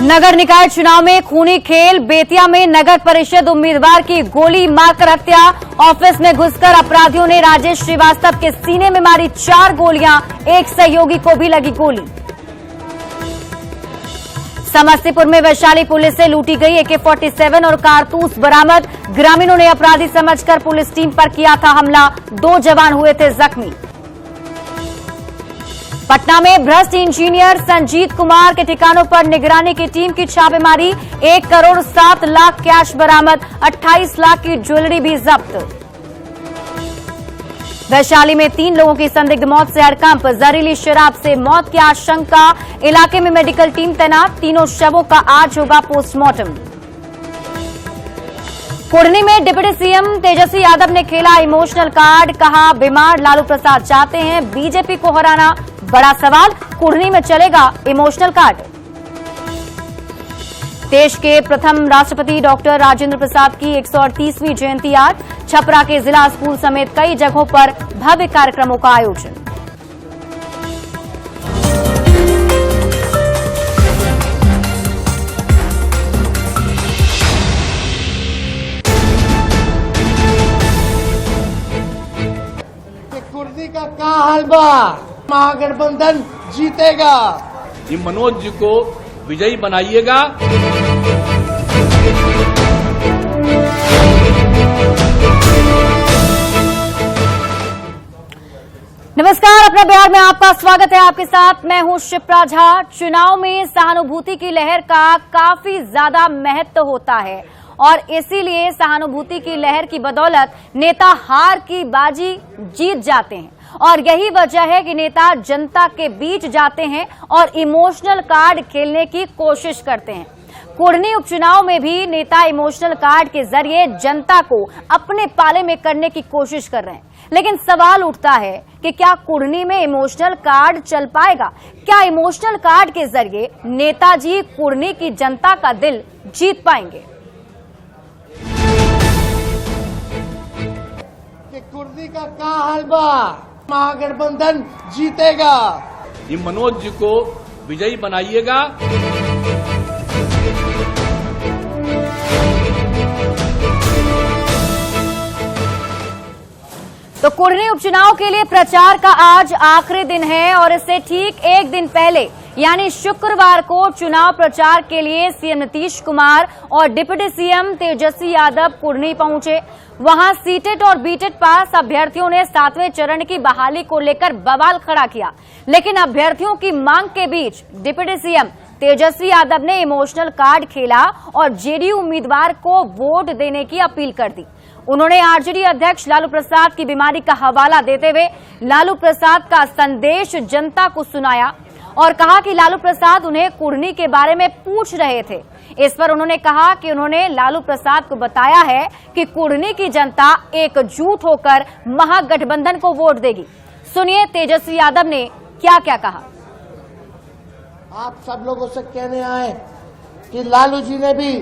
नगर निकाय चुनाव में खूनी खेल। बेतिया में नगर परिषद उम्मीदवार की गोली मारकर हत्या। ऑफिस में घुसकर अपराधियों ने राजेश श्रीवास्तव के सीने में मारी 4 गोलियां। एक सहयोगी को भी लगी गोली। समस्तीपुर में वैशाली पुलिस से लूटी गई AK-47 और कारतूस बरामद। ग्रामीणों ने अपराधी समझकर पुलिस टीम पर किया था हमला। 2 जवान हुए थे जख्मी। पटना में भ्रष्ट इंजीनियर संजीत कुमार के ठिकानों पर निगरानी की टीम की छापेमारी। 1 करोड़ 7 लाख कैश बरामद। 28 लाख की ज्वेलरी भी जब्त। वैशाली में 3 लोगों की संदिग्ध मौत से हड़कंप। जहरीली शराब से मौत की आशंका। इलाके में मेडिकल टीम तैनात। तीनों शवों का आज होगा पोस्टमार्टम। कुढ़नी में डिप्टी सीएम तेजस्वी यादव ने खेला इमोशनल कार्ड। कहा बीमार लालू प्रसाद चाहते हैं बीजेपी को हराना। बड़ा सवाल, कुढ़नी में चलेगा इमोशनल कार्ड। देश के प्रथम राष्ट्रपति डॉक्टर राजेंद्र प्रसाद की 138वीं जयंती आज। छपरा के जिला स्कूल समेत कई जगहों पर भव्य कार्यक्रमों का आयोजन। कुर्दी का क्या हाल बा? महागठबंधन जीतेगा। ये मनोज जी को विजयी बनाइएगा। नमस्कार, अपना बिहार में आपका स्वागत है। आपके साथ मैं हूं शिप्रा झा। चुनाव में सहानुभूति की लहर का काफी ज्यादा महत्व होता है और इसीलिए सहानुभूति की लहर की बदौलत नेता हार की बाजी जीत जाते हैं और यही वजह है कि नेता जनता के बीच जाते हैं और इमोशनल कार्ड खेलने की कोशिश करते हैं। कुढ़नी उपचुनाव में भी नेता इमोशनल कार्ड के जरिए जनता को अपने पाले में करने की कोशिश कर रहे हैं। लेकिन सवाल उठता है कि क्या कुढ़नी में इमोशनल कार्ड चल पाएगा? क्या इमोशनल कार्ड के जरिए नेताजी कुढ़नी की जनता का दिल जीत पाएंगे? कुर्दी का क्या हाल बा? महागठबंधन जीतेगा। ये मनोज जी को विजयी बनाइएगा। तो कुढ़नी उपचुनाव के लिए प्रचार का आज आखिरी दिन है और इससे ठीक एक दिन पहले यानी शुक्रवार को चुनाव प्रचार के लिए सीएम नीतीश कुमार और डिप्टी सीएम तेजस्वी यादव कुढ़नी पहुंचे। वहां सीटेट और बीटेट पास अभ्यर्थियों ने 7वें चरण की बहाली को लेकर बवाल खड़ा किया। लेकिन अभ्यर्थियों की मांग के बीच डिप्टी सीएम तेजस्वी यादव ने इमोशनल कार्ड खेला और जेडीयू उम्मीदवार को वोट देने की अपील कर दी। उन्होंने आरजेडी अध्यक्ष लालू प्रसाद की बीमारी का हवाला देते हुए लालू प्रसाद का संदेश जनता को सुनाया और कहा कि लालू प्रसाद उन्हें कुढ़नी के बारे में पूछ रहे थे। इस पर उन्होंने कहा कि उन्होंने लालू प्रसाद को बताया है कि कुढ़नी की जनता एकजुट होकर महागठबंधन को वोट देगी। सुनिए तेजस्वी यादव ने क्या क्या कहा। आप सब लोगों से कहने आए कि लालू जी ने भी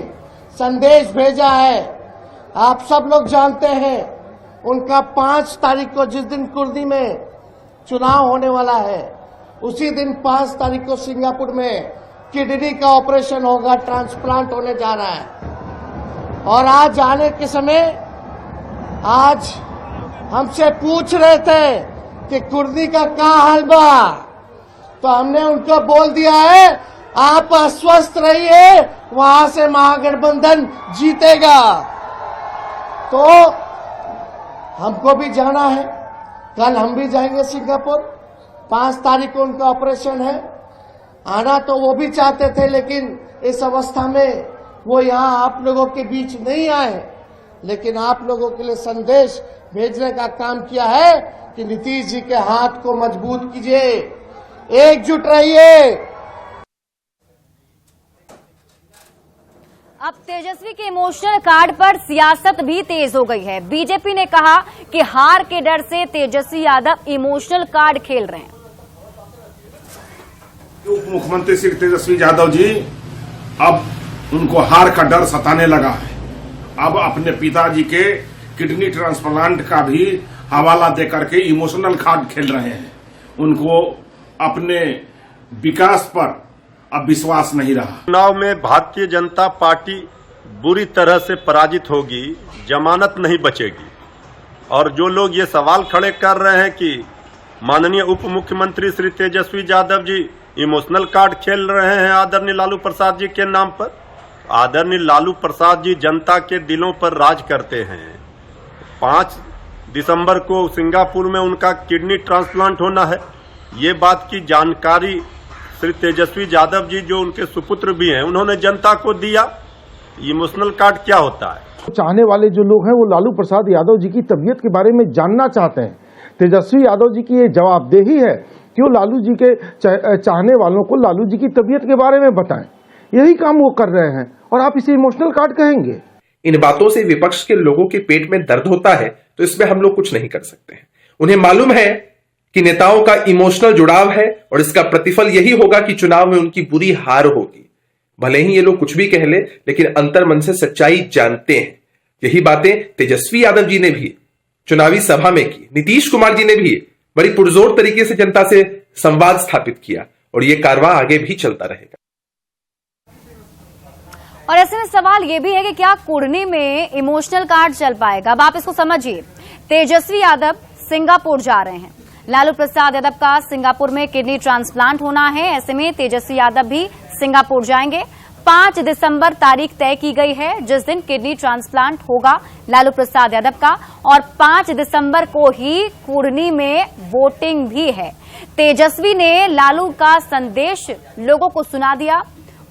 संदेश भेजा है। आप सब लोग जानते हैं उनका 5 तारीख को जिस दिन कुर्दी में चुनाव होने वाला है उसी दिन 5 तारीख को सिंगापुर में किडनी का ऑपरेशन होगा, ट्रांसप्लांट होने जा रहा है। और आज आने के समय आज हमसे पूछ रहे थे कि कुर्दी का क्या हाल बा, तो हमने उनको बोल दिया है आप अस्वस्थ रहिए, वहां से महागठबंधन जीतेगा। तो हमको भी जाना है, कल हम भी जाएंगे सिंगापुर। 5 तारीख को उनका ऑपरेशन है। आना तो वो भी चाहते थे लेकिन इस अवस्था में वो यहाँ आप लोगों के बीच नहीं आए। लेकिन आप लोगों के लिए संदेश भेजने का काम किया है कि नीतीश जी के हाथ को मजबूत कीजिए, एकजुट रहिए। अब तेजस्वी के इमोशनल कार्ड पर सियासत भी तेज हो गई है। बीजेपी ने कहा कि हार के डर से तेजस्वी यादव इमोशनल कार्ड खेल रहे हैं। उप मुख्यमंत्री श्री तेजस्वी यादव जी अब उनको हार का डर सताने लगा है। अब अपने पिताजी के किडनी ट्रांसप्लांट का भी हवाला देकर के इमोशनल कार्ड खेल रहे हैं। उनको अपने विकास पर अब विश्वास नहीं रहा। चुनाव में भारतीय जनता पार्टी बुरी तरह से पराजित होगी, जमानत नहीं बचेगी। और जो लोग ये सवाल खड़े कर रहे हैं कि माननीय उप मुख्यमंत्री श्री तेजस्वी यादव जी इमोशनल कार्ड खेल रहे हैं आदरणीय लालू प्रसाद जी के नाम पर, आदरणीय लालू प्रसाद जी जनता के दिलों पर राज करते हैं। 5 दिसंबर को सिंगापुर में उनका किडनी ट्रांसप्लांट होना है। ये बात की जानकारी श्री तेजस्वी यादव जी जो उनके सुपुत्र भी हैं उन्होंने जनता को दिया। इमोशनल कार्ड क्या होता है? चाहने वाले जो लोग हैं वो लालू प्रसाद यादव जी की तबीयत के बारे में जानना चाहते हैं। तेजस्वी यादव जी की ये जवाबदेही है कि वो लालू जी के चाहने वालों को लालू जी की तबीयत के बारे में बताएं। यही काम वो कर रहे हैं और आप इसे इमोशनल कार्ड कहेंगे। इन बातों से विपक्ष के लोगों के पेट में दर्द होता है तो इसमें हम लोग कुछ नहीं कर सकते हैं। उन्हें मालूम है कि नेताओं का इमोशनल जुड़ाव है और इसका प्रतिफल यही होगा कि चुनाव में उनकी बुरी हार होगी। भले ही ये लोग कुछ भी कह ले, लेकिन अंतर्मन से सच्चाई जानते हैं। यही बातें तेजस्वी यादव जी ने भी चुनावी सभा में की। नीतीश कुमार जी ने भी बड़ी पुरजोर तरीके से जनता से संवाद स्थापित किया और ये कारवां आगे भी चलता रहेगा। और ऐसे में सवाल ये भी है कि क्या कुर्नी में इमोशनल कार्ड चल पाएगा? अब आप इसको समझिए। तेजस्वी यादव सिंगापुर जा रहे हैं। लालू प्रसाद यादव का सिंगापुर में किडनी ट्रांसप्लांट होना है। ऐसे में तेजस्वी यादव भी सिंगापुर जाएंगे। 5 दिसंबर तारीख तय की गई है जिस दिन किडनी ट्रांसप्लांट होगा लालू प्रसाद यादव का, और 5 दिसंबर को ही कुर्नी में वोटिंग भी है। तेजस्वी ने लालू का संदेश लोगों को सुना दिया।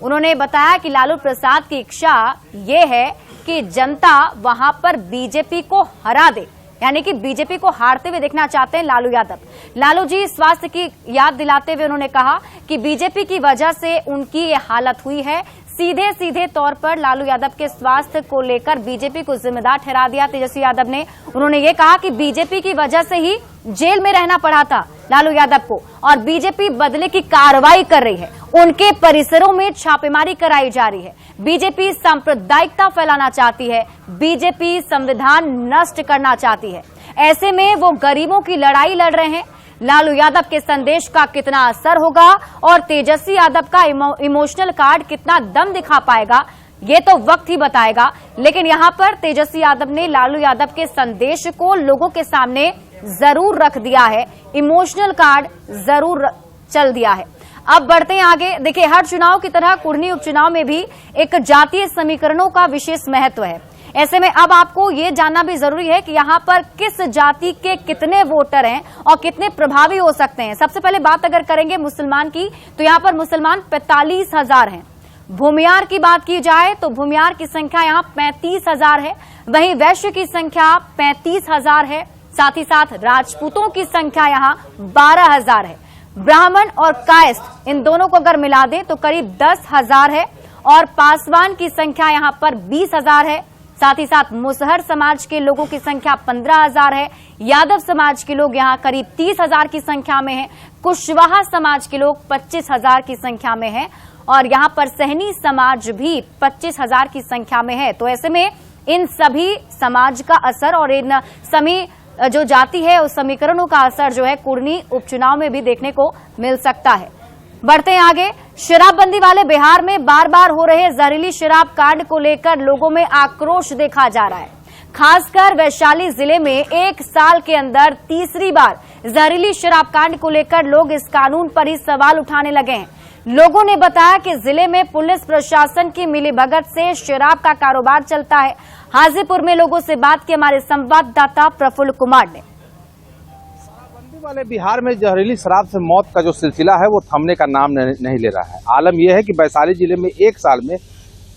उन्होंने बताया कि लालू प्रसाद की इच्छा ये है कि जनता वहां पर बीजेपी को हरा दे, यानी कि बीजेपी को हारते हुए देखना चाहते हैं लालू यादव। लालू जी स्वास्थ्य की याद दिलाते हुए उन्होंने कहा कि बीजेपी की वजह से उनकी ये हालत हुई है। सीधे तौर पर लालू यादव के स्वास्थ्य को लेकर बीजेपी को जिम्मेदार ठहरा दिया तेजस्वी यादव ने। उन्होंने ये कहा कि बीजेपी की वजह से ही जेल में रहना पड़ा था लालू यादव को, और बीजेपी बदले की कार्रवाई कर रही है। उनके परिसरों में छापेमारी कराई जा रही है। बीजेपी सांप्रदायिकता फैलाना चाहती है। बीजेपी संविधान नष्ट करना चाहती है। ऐसे में वो गरीबों की लड़ाई लड़ रहे हैं। लालू यादव के संदेश का कितना असर होगा और तेजस्वी यादव का इमोशनल कार्ड कितना दम दिखा पाएगा, ये तो वक्त ही बताएगा। लेकिन यहां पर तेजस्वी यादव ने लालू यादव के संदेश को लोगों के सामने जरूर रख दिया है। इमोशनल कार्ड जरूर चल दिया है। अब बढ़ते हैं आगे। देखिए, हर चुनाव की तरह कुर्नी उपचुनाव में भी एक जातीय समीकरणों का विशेष महत्व है। ऐसे में अब आपको ये जानना भी जरूरी है कि यहाँ पर किस जाति के कितने वोटर हैं और कितने प्रभावी हो सकते हैं। सबसे पहले बात अगर करेंगे मुसलमान की, तो यहाँ पर मुसलमान 45,000 हैं। भूमियार की बात की जाए तो भूमियार की संख्या यहाँ 35,000 है। वहीं वैश्य की संख्या 35,000 है। साथ ही साथ राजपूतों की संख्या यहाँ 12,000 है। ब्राह्मण और कायस्थ इन दोनों को अगर मिला दें तो करीब 10,000 है। और पासवान की संख्या यहाँ पर 20,000 है। साथ ही साथ मुसहर समाज के लोगों की संख्या 15,000 है। यादव समाज के लोग यहाँ करीब 30,000 की संख्या में हैं। कुशवाहा समाज के लोग 25,000 की संख्या में हैं और यहाँ पर सहनी समाज भी 25,000 की संख्या में है। तो ऐसे में इन सभी समाज का असर और इन सभी जो जाति है उस समीकरणों का असर जो है कुर्नी उपचुनाव में भी देखने को मिल सकता है। बढ़ते हैं आगे। शराबबंदी वाले बिहार में बार बार हो रहे जहरीली शराब कांड को लेकर लोगों में आक्रोश देखा जा रहा है। खासकर वैशाली जिले में 1 साल के अंदर तीसरी बार जहरीली शराब कांड को लेकर लोग इस कानून पर ही सवाल उठाने लगे हैं। लोगों ने बताया कि जिले में पुलिस प्रशासन की मिलीभगत से शराब का कारोबार चलता है। हाजीपुर में लोगों से बात की हमारे संवाददाता प्रफुल्ल कुमार ने। वाले बिहार में जहरीली शराब से मौत का जो सिलसिला है वो थमने का नाम नहीं ले रहा है। आलम यह है कि वैशाली जिले में 1 साल में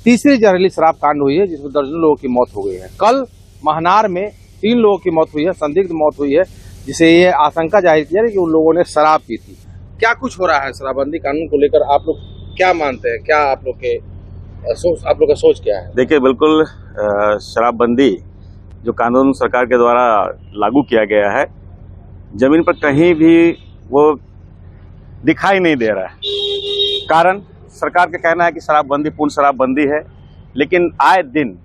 तीसरी जहरीली शराब कांड हुई है जिसमें दर्जनों लोगों की मौत हो गई है। कल महनार में 3 लोगों की मौत हुई है, संदिग्ध मौत हुई है, जिसे ये आशंका जाहिर की जा रही है कि उन लोगों ने शराब पी थी। क्या कुछ हो रहा है शराबबंदी कानून को लेकर, आप लोग क्या मानते हैं? क्या आप लोग का सोच क्या है? देखिए, बिल्कुल शराबबंदी जो कानून सरकार के द्वारा लागू किया गया है, जमीन पर कहीं भी वो दिखाई नहीं दे रहा है। कारण सरकार का कहना है कि शराबबंदी पूर्ण शराबबंदी है, लेकिन आए दिन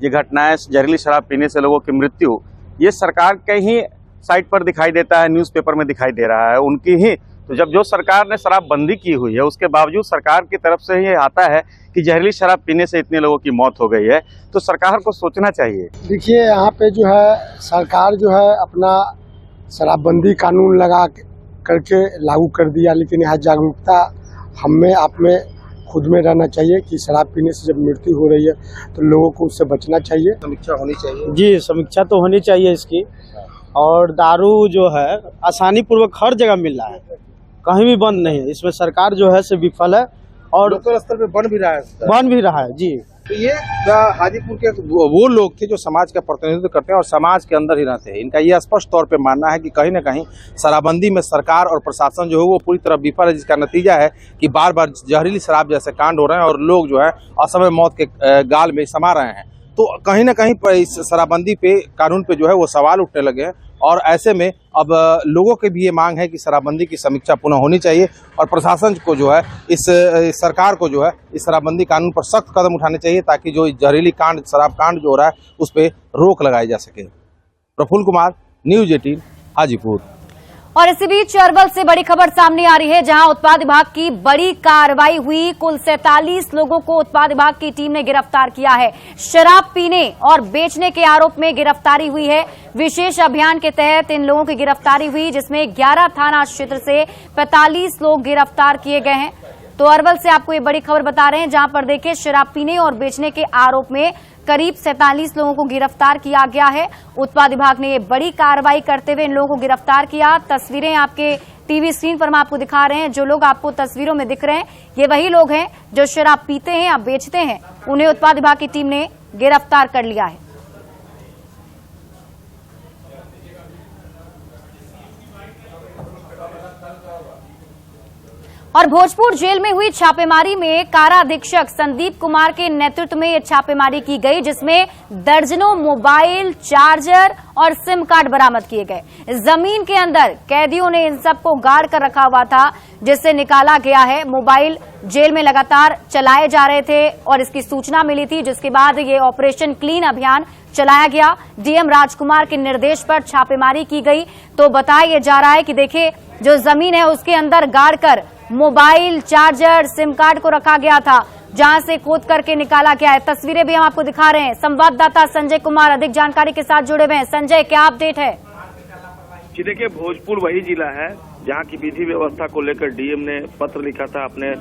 ये घटनाएं जहरीली शराब पीने से लोगों की मृत्यु ये सरकार के ही साइट पर दिखाई देता है, न्यूज़पेपर में दिखाई दे रहा है। उनकी ही तो जब जो सरकार ने शराबबंदी की हुई है उसके बावजूद सरकार की तरफ से ये आता है कि जहरीली शराब पीने से इतने लोगों की मौत हो गई है, तो सरकार को सोचना चाहिए। देखिए, यहाँ पे जो है सरकार जो है अपना शराबबंदी कानून लगा करके लागू कर दिया, लेकिन यहाँ जागरूकता हम में आप में खुद में रहना चाहिए कि शराब पीने से जब मृत्यु हो रही है तो लोगों को उससे बचना चाहिए। समीक्षा होनी चाहिए। जी, समीक्षा तो होनी चाहिए इसकी। और दारू जो है आसानी पूर्वक हर जगह मिल रहा है, कहीं भी बंद नहीं है। इसमें सरकार जो है से विफल है और लोकल स्तर पे बन भी रहा है जी। तो ये हाजीपुर के वो लोग थे जो समाज का प्रतिनिधित्व करते हैं और समाज के अंदर ही रहते हैं। इनका ये स्पष्ट तौर पे मानना है कि कहीं न कहीं शराबबंदी में सरकार और प्रशासन जो है वो पूरी तरह विफल है, जिसका नतीजा है कि बार बार जहरीली शराब जैसे कांड हो रहे हैं और लोग जो है असमय मौत के गाल में समा रहे हैं। तो कहीं न कहीं इस शराबबंदी पे कानून पे जो है वो सवाल उठने लगे हैं और ऐसे में अब लोगों की भी ये मांग है कि शराबबंदी की समीक्षा पुनः होनी चाहिए और प्रशासन को जो है इस सरकार को जो है इस शराबबंदी कानून पर सख्त कदम उठाने चाहिए ताकि जो जहरीली कांड शराब कांड जो हो रहा है उस पर रोक लगाई जा सके। प्रफुल्ल कुमार, न्यूज़ 18 हाजीपुर। और इसी बीच अरवल से बड़ी खबर सामने आ रही है, जहां उत्पाद विभाग की बड़ी कार्रवाई हुई। कुल 47 लोगों को उत्पाद विभाग की टीम ने गिरफ्तार किया है। शराब पीने और बेचने के आरोप में गिरफ्तारी हुई है। विशेष अभियान के तहत इन लोगों की गिरफ्तारी हुई, जिसमें 11 थाना क्षेत्र से 45 लोग गिरफ्तार किए गए हैं। तो अरवल से आपको ये बड़ी खबर बता रहे हैं, जहां पर देखिए शराब पीने और बेचने के आरोप में करीब 47 लोगों को गिरफ्तार किया गया है। उत्पाद विभाग ने ये बड़ी कार्रवाई करते हुए इन लोगों को गिरफ्तार किया। तस्वीरें आपके टीवी स्क्रीन पर हम आपको दिखा रहे हैं। जो लोग आपको तस्वीरों में दिख रहे हैं ये वही लोग हैं जो शराब पीते हैं या बेचते हैं। उन्हें उत्पाद विभाग की टीम ने गिरफ्तार कर लिया है। और भोजपुर जेल में हुई छापेमारी में कारा अधीक्षक संदीप कुमार के नेतृत्व में यह छापेमारी की गई, जिसमें दर्जनों मोबाइल, चार्जर और सिम कार्ड बरामद किए गए। जमीन के अंदर कैदियों ने इन सबको गाड़ कर रखा हुआ था, जिससे निकाला गया है। मोबाइल जेल में लगातार चलाए जा रहे थे और इसकी सूचना मिली थी, जिसके बाद ये ऑपरेशन क्लीन अभियान चलाया गया। डीएम राजकुमार के निर्देश पर छापेमारी की गई। तो बताया जा रहा है कि देखिए, जो जमीन है उसके अंदर गाड़ कर मोबाइल, चार्जर, सिम कार्ड को रखा गया था, जहां से खोद करके निकाला गया है। तस्वीरें भी हम आपको दिखा रहे हैं। संवाददाता संजय कुमार अधिक जानकारी के साथ जुड़े हुए हैं। संजय, क्या अपडेट है? जी देखिए, भोजपुर वही जिला है जहां की विधि व्यवस्था को लेकर डीएम ने पत्र लिखा था अपने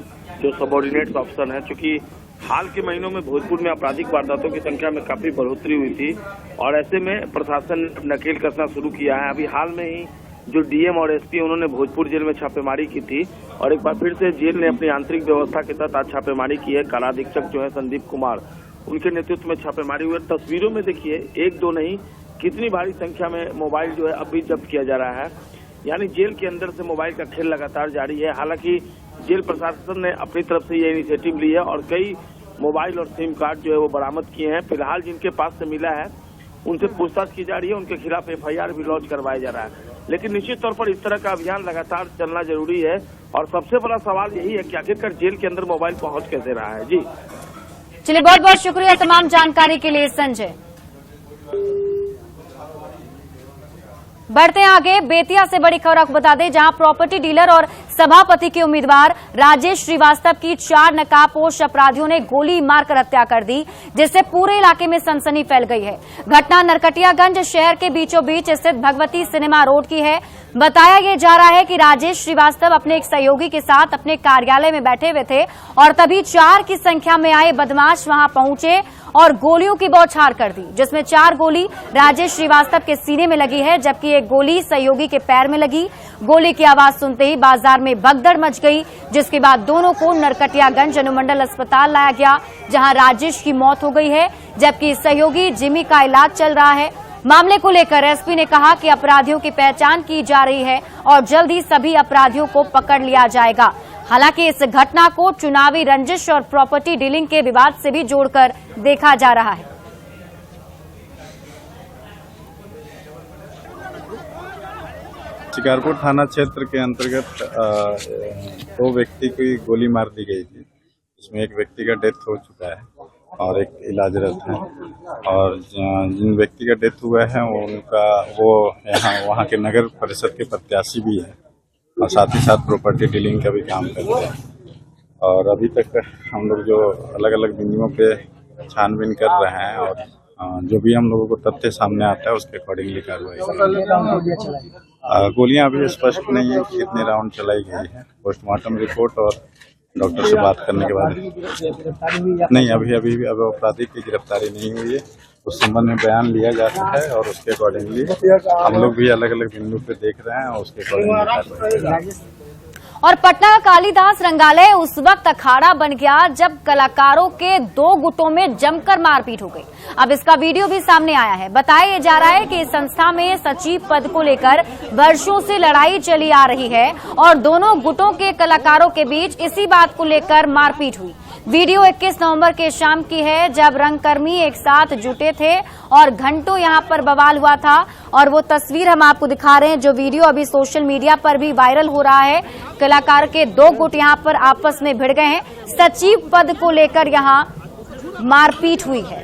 जो सबॉर्डिनेट अफसर हैं। चूंकि हाल के महीनों में भोजपुर में आपराधिक वारदातों की संख्या में काफी बढ़ोतरी हुई थी और ऐसे में प्रशासन ने नकेल कसना शुरू किया है। अभी हाल में ही जो डीएम और एसपी उन्होंने भोजपुर जेल में छापेमारी की थी और एक बार फिर से जेल ने अपनी आंतरिक व्यवस्था के तहत आज छापेमारी की है। कारा अधीक्षक जो है संदीप कुमार, उनके नेतृत्व में छापेमारी हुई। तस्वीरों में देखिए, एक दो नहीं कितनी भारी संख्या में मोबाइल जो है अब भी जब्त किया जा रहा है। यानी जेल के अंदर से मोबाइल का खेल लगातार जारी है। हालांकि जेल प्रशासन ने अपनी तरफ से ये इनिशिएटिव ली है और कई मोबाइल और सिम कार्ड जो है वो बरामद किए हैं। फिलहाल जिनके पास से मिला है उनसे पूछताछ की जा रही है, उनके खिलाफ एफआईआर भी लॉन्च करवाया जा रहा है। लेकिन निश्चित तौर पर इस तरह का अभियान लगातार चलना जरूरी है और सबसे बड़ा सवाल यही है कि आखिरकार जेल के अंदर मोबाइल पहुंच कैसे रहा है। जी चलिए, बहुत बहुत शुक्रिया तमाम जानकारी के लिए संजय। बढ़ते हैं आगे। बेतिया से बड़ी खबर आपको बता दें, जहां प्रॉपर्टी डीलर और सभापति के उम्मीदवार राजेश श्रीवास्तव की 4 नकाबपोश अपराधियों ने गोली मारकर हत्या कर दी, जिससे पूरे इलाके में सनसनी फैल गई है। घटना नरकटियागंज शहर के बीचों बीच स्थित भगवती सिनेमा रोड की है। बताया यह जा रहा है कि राजेश श्रीवास्तव अपने एक सहयोगी के साथ अपने कार्यालय में बैठे हुए थे और तभी 4 की संख्या में आए बदमाश वहां पहुंचे और गोलियों की बौछार कर दी, जिसमें 4 गोली राजेश श्रीवास्तव के सीने में लगी है, जबकि एक गोली सहयोगी के पैर में लगी। गोली की आवाज सुनते ही बाजार में भगदड़ मच गई, जिसके बाद दोनों को नरकटियागंज अनुमंडल अस्पताल लाया गया, जहां राजेश की मौत हो गई है, जबकि सहयोगी जिमी का इलाज चल रहा है। मामले को लेकर एसपी ने कहा कि अपराधियों की पहचान की जा रही है और जल्द ही सभी अपराधियों को पकड़ लिया जाएगा। हालांकि इस घटना को चुनावी रंजिश और प्रॉपर्टी डीलिंग के विवाद से भी जोड़कर देखा जा रहा है। शिकारपुर थाना क्षेत्र के अंतर्गत 2 व्यक्ति की गोली मार दी गई थी। इसमें एक व्यक्ति का डेथ हो चुका है और एक इलाजरत है और जिन व्यक्ति का डेथ हुआ है उनका वो यहाँ वहाँ के नगर परिषद के प्रत्याशी भी है। और साथ ही साथ प्रॉपर्टी डीलिंग का भी काम करते हैं। और अभी तक हम लोग जो अलग अलग बिंदुओं पे छानबीन कर रहे हैं और जो भी हम लोगों को तथ्य सामने आता है उसके अकॉर्डिंगली कार्रवाई। गोलियां अभी स्पष्ट नहीं है कि कितने राउंड चलाई गई है। पोस्टमार्टम रिपोर्ट और डॉक्टर से बात करने के बाद नहीं, अभी अपराधी की गिरफ्तारी नहीं हुई है। उस संबंध में बयान लिया जाता है और उसके अकॉर्डिंगली हम लोग भी अलग अलग बिंदु पे देख रहे हैं और उसके अकॉर्डिंगली। और पटना का कालिदास रंगालय उस वक्त अखाड़ा बन गया जब कलाकारों के 2 गुटों में जमकर मारपीट हो गई। अब इसका वीडियो भी सामने आया है। बताया जा रहा है कि इस संस्था में सचिव पद को लेकर वर्षों से लड़ाई चली आ रही है और दोनों गुटों के कलाकारों के बीच इसी बात को लेकर मारपीट हुई। वीडियो 21 नवंबर के शाम की है, जब रंगकर्मी एक साथ जुटे थे और घंटों यहां पर बवाल हुआ था। और वो तस्वीर हम आपको दिखा रहे हैं, जो वीडियो अभी सोशल मीडिया पर भी वायरल हो रहा है। कलाकार के 2 गुट यहां पर आपस में भिड़ गए हैं। सचिव पद को लेकर यहां मारपीट हुई है।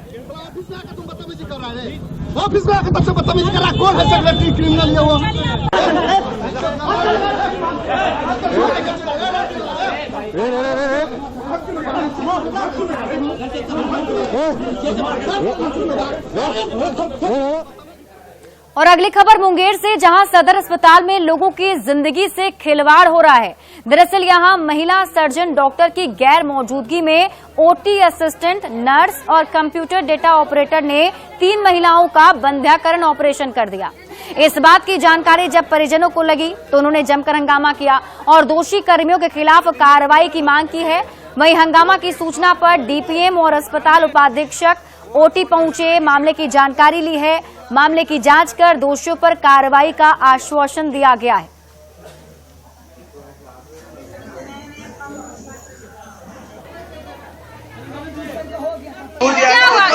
ऑफिस में सबसे बदतमीजी कर रहा है, कौन है सेक्रेटरी क्रिमिनल ये वो? और अगली खबर मुंगेर से, जहां सदर अस्पताल में लोगों की जिंदगी से खिलवाड़ हो रहा है। दरअसल यहां महिला सर्जन डॉक्टर की गैर मौजूदगी में ओटी असिस्टेंट, नर्स और कंप्यूटर डेटा ऑपरेटर ने 3 महिलाओं का बंध्याकरण ऑपरेशन कर दिया। इस बात की जानकारी जब परिजनों को लगी तो उन्होंने जमकर हंगामा किया और दोषी कर्मियों के खिलाफ कार्रवाई की मांग की है। वहीं हंगामा की सूचना पर डीपीएम और अस्पताल उपाधीक्षक ओटी पहुंचे, मामले की जानकारी ली है। मामले की जांच कर दोषियों पर कार्रवाई का आश्वासन दिया गया है। क्या हुआ?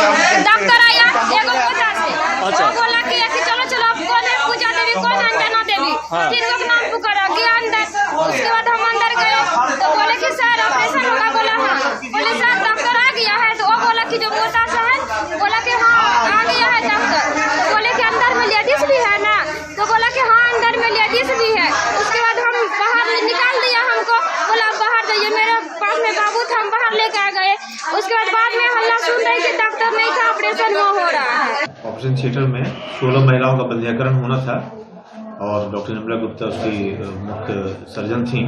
डॉक्टर आया एगो पूजा से, वो बोला कि चलो चलो आप कौन है, पूजा देवी कौन, अंजना देवी, 3 लोग नाम पुकारा गया अंदर। उसके बाद हम अंदर गए तो बोले कि सर ऑपरेशन होगा। बोला हाँ, बोले सर डॉक्टर आ गया है। तो वो बोला कि जो मोटा सा है, बोला कि हाँ आ गया है डॉक्टर। तो बोले कि अंदर में लेडीज भी है ना? तो बोला कि हाँ अंदर में लेडीज भी है। उसके बाद हम बाहर निकाल दिया हमको, बोला बाहर जाइए, मेरे पास में बाबू था, हम बाहर लेके आ गए। उसके बाद में हल्ला सुन रहे कि डॉक्टर नहीं था, ऑपरेशन हो रहा है। ऑपरेशन थिएटर में 16 महिलाओं का बंध्याकरण होना था और डॉक्टर निर्मला गुप्ता उसकी मुख्य सर्जन थी।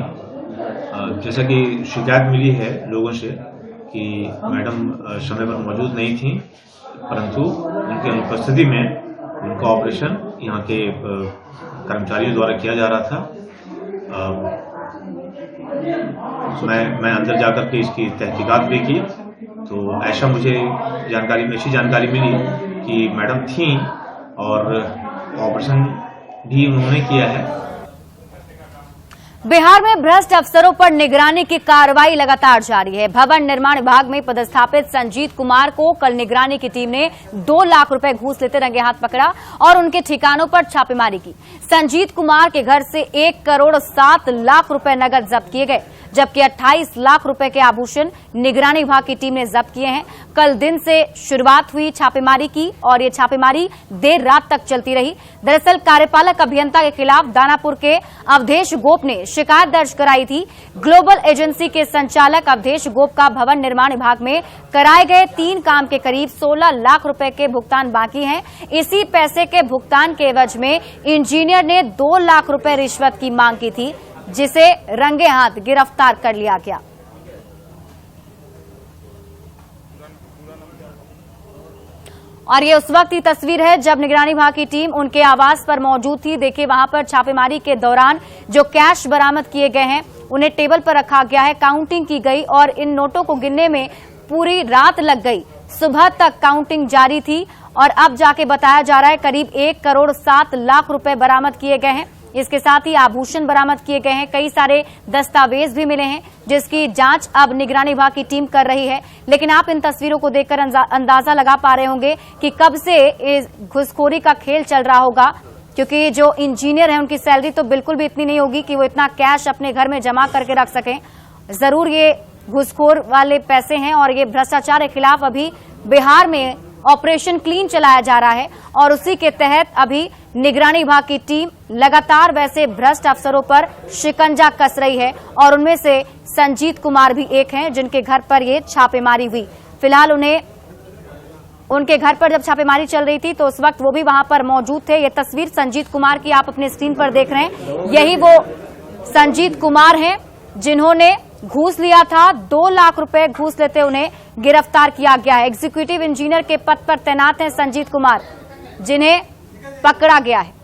जैसा कि शिकायत मिली है लोगों से कि मैडम समय पर मौजूद नहीं थी, परंतु उनकी अनुपस्थिति में उनका ऑपरेशन यहाँ के कर्मचारियों द्वारा किया जा रहा था। मैं अंदर जाकर के इसकी तहकीकात भी की तो ऐसा मुझे ऐसी जानकारी मिली कि मैडम थी और ऑपरेशन भी उन्होंने किया है। बिहार में भ्रष्ट अफसरों पर निगरानी की कार्रवाई लगातार जारी है। भवन निर्माण विभाग में पदस्थापित संजीत कुमार को कल निगरानी की टीम ने 2 लाख रुपए घूस लेते रंगे हाथ पकड़ा और उनके ठिकानों पर छापेमारी की। संजीत कुमार के घर से 1 करोड़ 7 लाख रुपए नकद जब्त किए गए, जबकि 28 लाख रुपए के आभूषण निगरानी विभाग की टीम ने जब्त किए हैं। कल दिन से शुरुआत हुई छापेमारी की और ये छापेमारी देर रात तक चलती रही। दरअसल कार्यपालक अभियंता के खिलाफ दानापुर के अवधेश गोप ने शिकायत दर्ज कराई थी। ग्लोबल एजेंसी के संचालक अवधेश गोप का भवन निर्माण विभाग में कराए गए 3 काम के करीब 16 लाख रुपए के भुगतान बाकी हैं। इसी पैसे के भुगतान के एवज में इंजीनियर ने 2 लाख रुपए रिश्वत की मांग की थी, जिसे रंगे हाथ गिरफ्तार कर लिया गया। और ये उस वक्त की तस्वीर है जब निगरानी विभाग की टीम उनके आवास पर मौजूद थी। देखिए वहां पर छापेमारी के दौरान जो कैश बरामद किए गए हैं उन्हें टेबल पर रखा गया है, काउंटिंग की गई और इन नोटों को गिनने में पूरी रात लग गई। सुबह तक काउंटिंग जारी थी और अब जाके बताया जा रहा है करीब 1 करोड़ 7 लाख रुपए बरामद किए गए हैं। इसके साथ ही आभूषण बरामद किए गए हैं, कई सारे दस्तावेज भी मिले हैं जिसकी जांच अब निगरानी विभाग की टीम कर रही है। लेकिन आप इन तस्वीरों को देखकर अंदाजा लगा पा रहे होंगे कि कब से इस घुसखोरी का खेल चल रहा होगा, क्योंकि जो इंजीनियर हैं उनकी सैलरी तो बिल्कुल भी इतनी नहीं होगी कि वो इतना कैश अपने घर में जमा करके रख सकें। जरूर ये घुसखोर वाले पैसे हैं और ये भ्रष्टाचार के खिलाफ अभी बिहार में ऑपरेशन क्लीन चलाया जा रहा है और उसी के तहत अभी निगरानी विभाग की टीम लगातार वैसे भ्रष्ट अफसरों पर शिकंजा कस रही है और उनमें से संजीत कुमार भी एक हैं जिनके घर पर ये छापेमारी हुई। फिलहाल उनके घर पर जब छापेमारी चल रही थी तो उस वक्त वो भी वहां पर मौजूद थे। ये तस्वीर संजीत कुमार की आप अपने स्क्रीन पर देख रहे हैं। यही वो संजीत कुमार हैं जिन्होंने घूस लिया था। 2 लाख रुपए घूस लेते उन्हें गिरफ्तार किया गया है। एग्जीक्यूटिव इंजीनियर के पद पर तैनात हैं संजीत कुमार, जिन्हें पकड़ा गया है।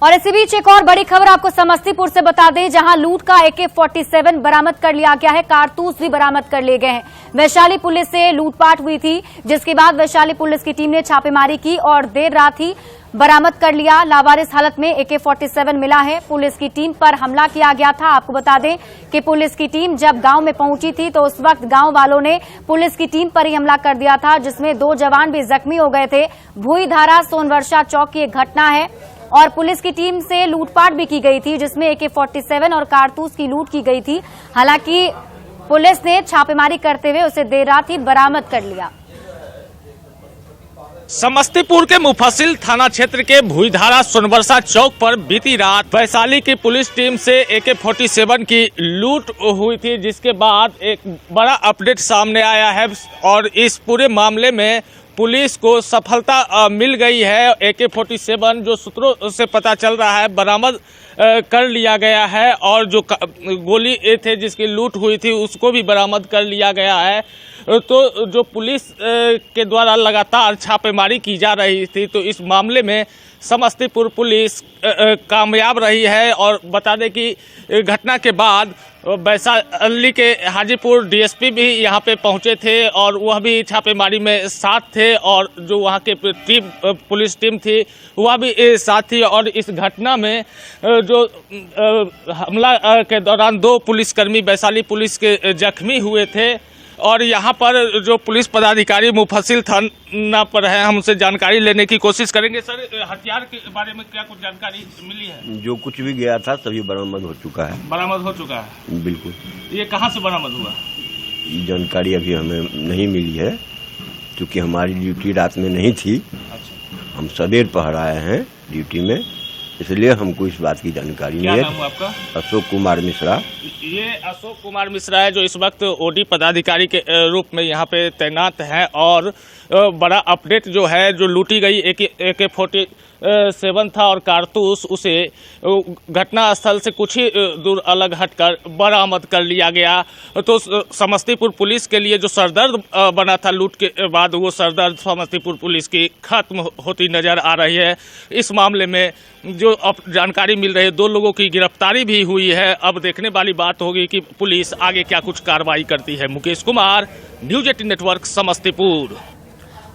और इसी बीच एक और बड़ी खबर आपको समस्तीपुर से बता दें, जहां लूट का AK-47 बरामद कर लिया गया है। कारतूस भी बरामद कर लिए गए हैं। वैशाली पुलिस से लूटपाट हुई थी, जिसके बाद वैशाली पुलिस की टीम ने छापेमारी की और देर रात ही बरामद कर लिया। लावारिस हालत में AK-47 मिला है। पुलिस की टीम पर हमला किया गया था। आपको बता दें कि पुलिस की टीम जब गांव में पहुंची थी तो उस वक्त गांव वालों ने पुलिस की टीम पर ही हमला कर दिया था, जिसमें 2 जवान भी जख्मी हो गए थे। भूईधारा सोनवर्षा चौक की एक घटना है और पुलिस की टीम से लूटपाट भी की गई थी, जिसमें AK-47 और कारतूस की लूट की गई थी। हालांकि पुलिस ने छापेमारी करते हुए उसे देर रात ही बरामद कर लिया। समस्तीपुर के मुफस्सिल थाना क्षेत्र के भूईधारा सोनवर्षा चौक पर बीती रात वैशाली की पुलिस टीम से AK-47 की लूट हुई थी, जिसके बाद एक बड़ा अपडेट सामने आया है और इस पूरे मामले में पुलिस को सफलता मिल गई है। AK-47 जो सूत्रों से पता चल रहा है बरामद कर लिया गया है और जो गोली थे जिसकी लूट हुई थी उसको भी बरामद कर लिया गया है। तो जो पुलिस के द्वारा लगातार छापेमारी की जा रही थी, तो इस मामले में समस्तीपुर पुलिस कामयाब रही है। और बता दें कि घटना के बाद वैशाली के हाजीपुर DSP भी यहाँ पे पहुँचे थे और वह भी छापेमारी में साथ थे और जो वहाँ के पुलिस टीम थी वह भी साथ थी। और इस घटना में जो हमला के दौरान 2 पुलिसकर्मी वैशाली पुलिस के जख्मी हुए थे और यहाँ पर जो पुलिस पदाधिकारी मुफस्सिल थाना पर है, हम उनसे जानकारी लेने की कोशिश करेंगे। सर, हथियार के बारे में क्या कुछ जानकारी मिली है? जो कुछ भी गया था सभी बरामद हो चुका है। बरामद हो चुका है, बिल्कुल। ये कहाँ से बरामद हुआ? जानकारी अभी हमें नहीं मिली है क्योंकि हमारी ड्यूटी रात में नहीं थी। अच्छा। हम सवेर पहर आए हैं ड्यूटी में, इसलिए हमको इस बात की जानकारी नहीं है। क्या नाम है आपका? अशोक कुमार मिश्रा। ये अशोक कुमार मिश्रा है जो इस वक्त OD पदाधिकारी के रूप में यहाँ पे तैनात है। और बड़ा अपडेट जो है, जो लूटी गई AK-47 था और कारतूस, उसे घटना स्थल से कुछ ही दूर अलग हटकर बरामद कर लिया गया। तो समस्तीपुर पुलिस के लिए जो सरदर्द बना था लूट के बाद, वो सरदर्द समस्तीपुर पुलिस की खत्म होती नजर आ रही है। इस मामले में जो अब जानकारी मिल रही है, 2 लोगों की गिरफ्तारी भी हुई है। अब देखने वाली बात होगी कि पुलिस आगे क्या कुछ कार्रवाई करती है। Mukesh Kumar, news 18 network, Samastipur.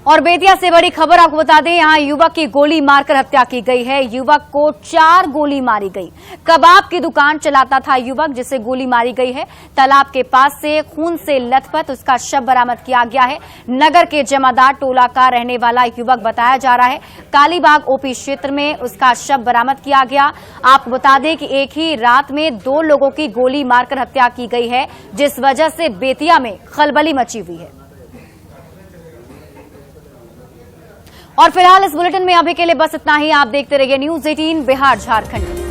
और बेतिया से बड़ी खबर आपको बता दें, यहां युवक की गोली मारकर हत्या की गई है। युवक को 4 गोली मारी गई। कबाब की दुकान चलाता था युवक जिसे गोली मारी गई है। तालाब के पास से खून से लथपथ उसका शव बरामद किया गया है। नगर के जमादार टोला का रहने वाला युवक बताया जा रहा है। कालीबाग OP क्षेत्र में उसका शव बरामद किया गया। आपको बता दें कि एक ही रात में 2 लोगों की गोली मारकर हत्या की गई है, जिस वजह से बेतिया में खलबली मची हुई है। और फिलहाल इस बुलेटिन में अभी के लिए बस इतना ही। आप देखते रहिए न्यूज 18 बिहार झारखंड।